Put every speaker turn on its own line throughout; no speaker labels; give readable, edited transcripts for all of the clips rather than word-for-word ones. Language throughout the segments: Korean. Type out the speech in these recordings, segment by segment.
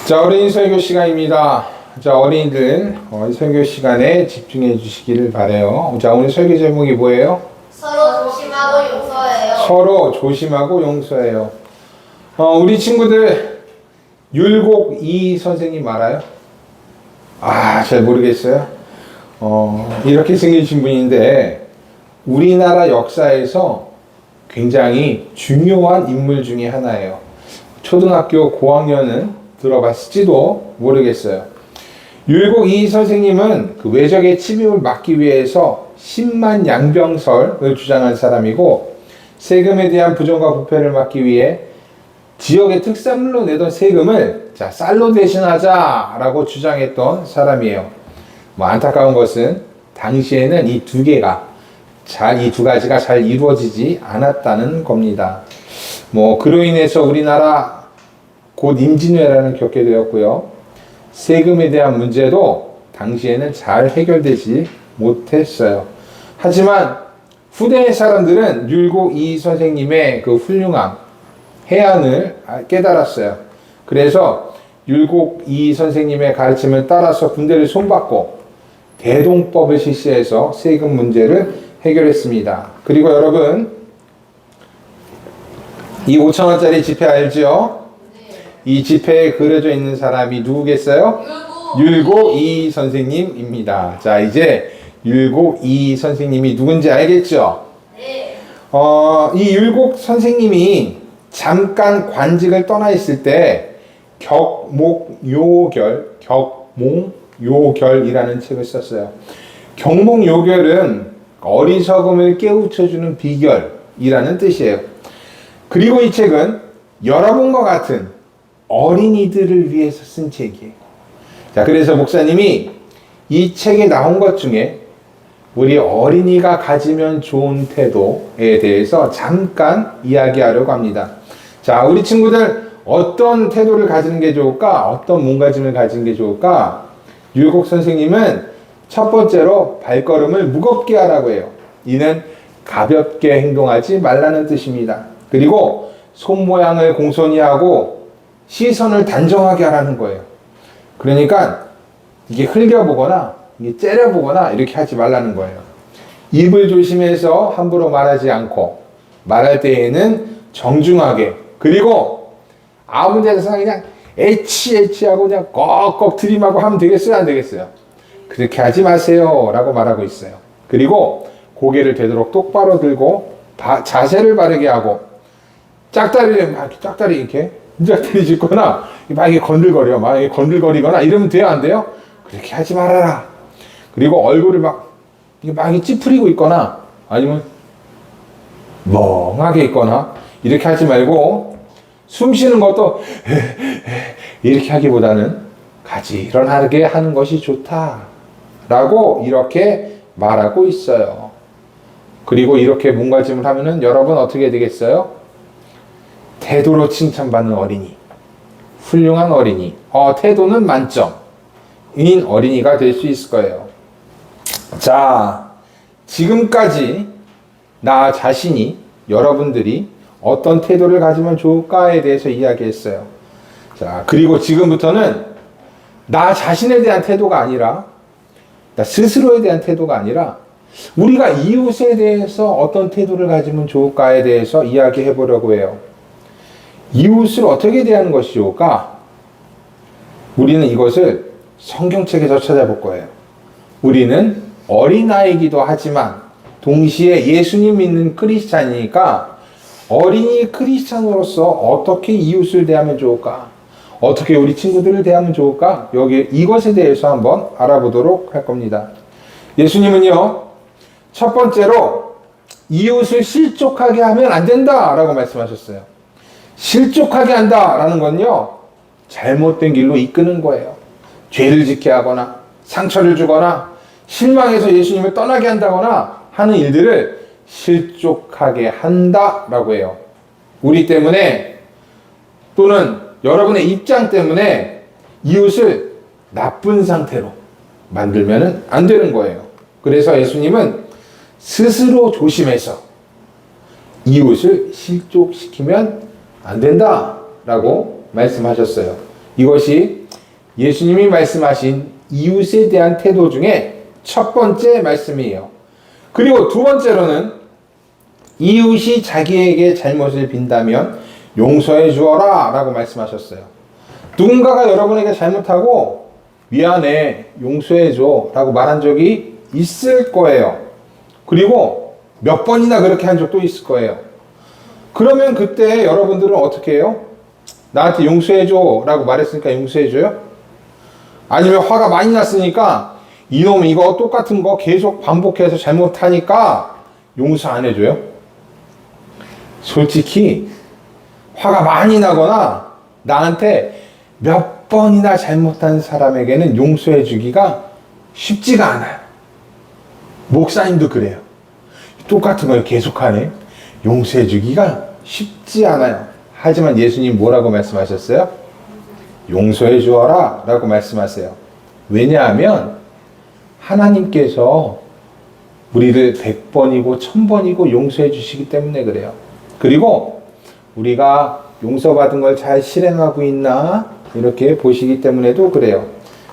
자, 어린이 설교 시간입니다. 자, 어린이들 설교 시간에 집중해 주시기를 바라요. 자, 오늘 설교 제목이 뭐예요?
서로 조심하고 용서해요.
서로 조심하고 용서해요. 우리 친구들 율곡 이 선생님 알아요? 잘 모르겠어요. 이렇게 생기신 분인데 우리나라 역사에서 굉장히 중요한 인물 중에 하나예요. 초등학교 고학년은 들어봤을지도 모르겠어요. 율곡 이 선생님은 그 외적의 침입을 막기 위해서 10만 양병설을 주장한 사람이고, 세금에 대한 부정과 부패를 막기 위해 지역의 특산물로 내던 세금을 쌀로 대신하자 라고 주장했던 사람이에요. 안타까운 것은 당시에는 이 두 가지가 잘 이루어지지 않았다는 겁니다. 그로 인해서 우리나라 곧 임진왜란을 겪게 되었고요. 세금에 대한 문제도 당시에는 잘 해결되지 못했어요. 하지만 후대 사람들은 율곡 이 선생님의 그 훌륭한 해안을 깨달았어요. 그래서 율곡 이 선생님의 가르침을 따라서 군대를 손받고 대동법을 실시해서 세금 문제를 해결했습니다. 그리고 여러분, 이 5,000원짜리 지폐 알죠? 이 지폐에 그려져 있는 사람이 누구겠어요? 율곡 이 선생님입니다. 자, 이제 율곡 이 선생님이 누군지 알겠죠?
네.
이 율곡 선생님이 잠깐 관직을 떠나 있을 때 격몽요결이라는 책을 썼어요. 격몽요결은 어리석음을 깨우쳐주는 비결이라는 뜻이에요. 그리고 이 책은 여러분과 같은 어린이들을 위해서 쓴 책이에요. 자, 그래서 목사님이 이 책에 나온 것 중에 우리 어린이가 가지면 좋은 태도에 대해서 잠깐 이야기하려고 합니다. 자, 우리 친구들 어떤 태도를 가지는 게 좋을까? 어떤 몸가짐을 가지는 게 좋을까? 율곡 선생님은 첫 번째로 발걸음을 무겁게 하라고 해요. 이는 가볍게 행동하지 말라는 뜻입니다. 그리고 손 모양을 공손히 하고 시선을 단정하게 하라는 거예요. 그러니까 이게 흘겨보거나 이게 째려보거나 이렇게 하지 말라는 거예요. 입을 조심해서 함부로 말하지 않고, 말할 때에는 정중하게, 그리고 아무 데서 그냥 애치하고 그냥 꺽꺽 들이마고 하면 되겠어요? 안 되겠어요? 그렇게 하지 마세요 라고 말하고 있어요. 그리고 고개를 되도록 똑바로 들고 자세를 바르게 하고, 짝다리 이렇게 짝다리 짚거나 막 이게 건들거리거나 이러면 돼요? 안 돼요? 그렇게 하지 말아라. 그리고 얼굴을 막 찌푸리고 있거나 아니면 멍하게 있거나 이렇게 하지 말고, 숨 쉬는 것도 이렇게 하기보다는 가지런하게 하는 것이 좋다라고 이렇게 말하고 있어요. 그리고 이렇게 몸가짐을 하면은 여러분 어떻게 되겠어요? 태도로 칭찬받는 어린이, 훌륭한 어린이, 태도는 만점인 어린이가 될 수 있을 거예요. 자, 지금까지 나 자신이, 여러분들이 어떤 태도를 가지면 좋을까에 대해서 이야기했어요. 자, 그리고 지금부터는 나 자신에 대한 태도가 아니라, 나 스스로에 대한 태도가 아니라 우리가 이웃에 대해서 어떤 태도를 가지면 좋을까에 대해서 이야기해 보려고 해요. 이웃을 어떻게 대하는 것이 좋을까? 우리는 이것을 성경책에서 찾아볼 거예요. 우리는 어린아이이기도 하지만 동시에 예수님 믿는 크리스찬이니까 어린이 크리스찬으로서 어떻게 이웃을 대하면 좋을까? 어떻게 우리 친구들을 대하면 좋을까? 이것에 대해서 한번 알아보도록 할 겁니다. 예수님은요, 첫 번째로 이웃을 실족하게 하면 안 된다라고 말씀하셨어요. 실족하게 한다라는 건요, 잘못된 길로 이끄는 거예요. 죄를 짓게 하거나 상처를 주거나 실망해서 예수님을 떠나게 한다거나 하는 일들을 실족하게 한다라고 해요. 우리 때문에 또는 여러분의 입장 때문에 이웃을 나쁜 상태로 만들면 안 되는 거예요. 그래서 예수님은 스스로 조심해서 이웃을 실족시키면 안 된다라고 말씀하셨어요. 이것이 예수님이 말씀하신 이웃에 대한 태도 중에 첫 번째 말씀이에요. 그리고 두 번째로는 이웃이 자기에게 잘못을 빈다면 용서해 주어라 라고 말씀하셨어요. 누군가가 여러분에게 잘못하고 미안해, 용서해 줘 라고 말한 적이 있을 거예요. 그리고 몇 번이나 그렇게 한 적도 있을 거예요. 그러면 그때 여러분들은 어떻게 해요? 나한테 용서해 줘 라고 말했으니까 용서해 줘요? 아니면 화가 많이 났으니까 이놈 이거 똑같은 거 계속 반복해서 잘못하니까 용서 안 해줘요? 솔직히 화가 많이 나거나 나한테 몇 번이나 잘못한 사람에게는 용서해 주기가 쉽지가 않아요. 목사님도 그래요. 똑같은 걸 계속하네. 용서해 주기가 쉽지 않아요. 하지만 예수님 뭐라고 말씀하셨어요? 용서해 주어라 라고 말씀하세요. 왜냐하면 하나님께서 우리를 100번이고 1000번이고 용서해 주시기 때문에 그래요. 그리고 우리가 용서받은 걸 잘 실행하고 있나 이렇게 보시기 때문에도 그래요.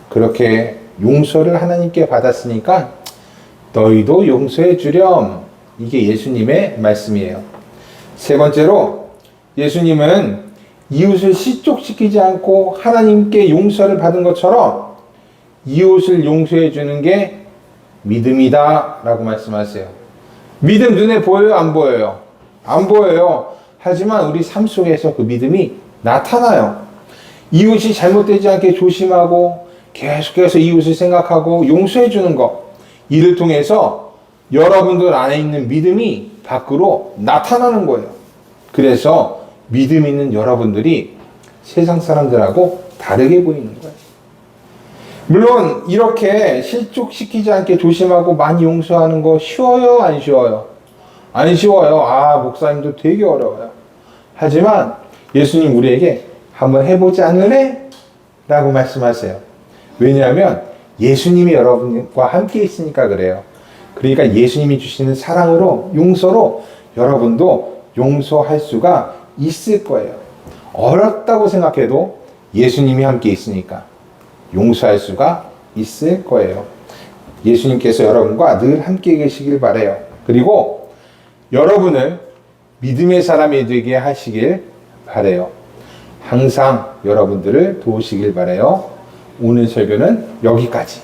그렇게 용서를 하나님께 받았으니까 너희도 용서해 주렴. 이게 예수님의 말씀이에요. 세 번째로 예수님은 이웃을 실족시키지 않고 하나님께 용서를 받은 것처럼 이웃을 용서해 주는 게 믿음이다 라고 말씀하세요. 믿음 눈에 보여요? 안 보여요? 안 보여요. 하지만 우리 삶 속에서 그 믿음이 나타나요. 이웃이 잘못되지 않게 조심하고 계속해서 이웃을 생각하고 용서해 주는 것, 이를 통해서 여러분들 안에 있는 믿음이 밖으로 나타나는 거예요. 그래서 믿음 있는 여러분들이 세상 사람들하고 다르게 보이는 거예요. 물론 이렇게 실족시키지 않게 조심하고 많이 용서하는 거 쉬워요? 안 쉬워요? 안 쉬워요. 아, 목사님도 되게 어려워요. 하지만 예수님 우리에게 한번 해보지 않을래? 라고 말씀하세요. 왜냐하면 예수님이 여러분과 함께 있으니까 그래요. 그러니까 예수님이 주시는 사랑으로, 용서로 여러분도 용서할 수가 있을 거예요. 어렵다고 생각해도 예수님이 함께 있으니까 용서할 수가 있을 거예요. 예수님께서 여러분과 늘 함께 계시길 바라요. 그리고 여러분을 믿음의 사람이 되게 하시길 바라요. 항상 여러분들을 도우시길 바라요. 오늘 설교는 여기까지.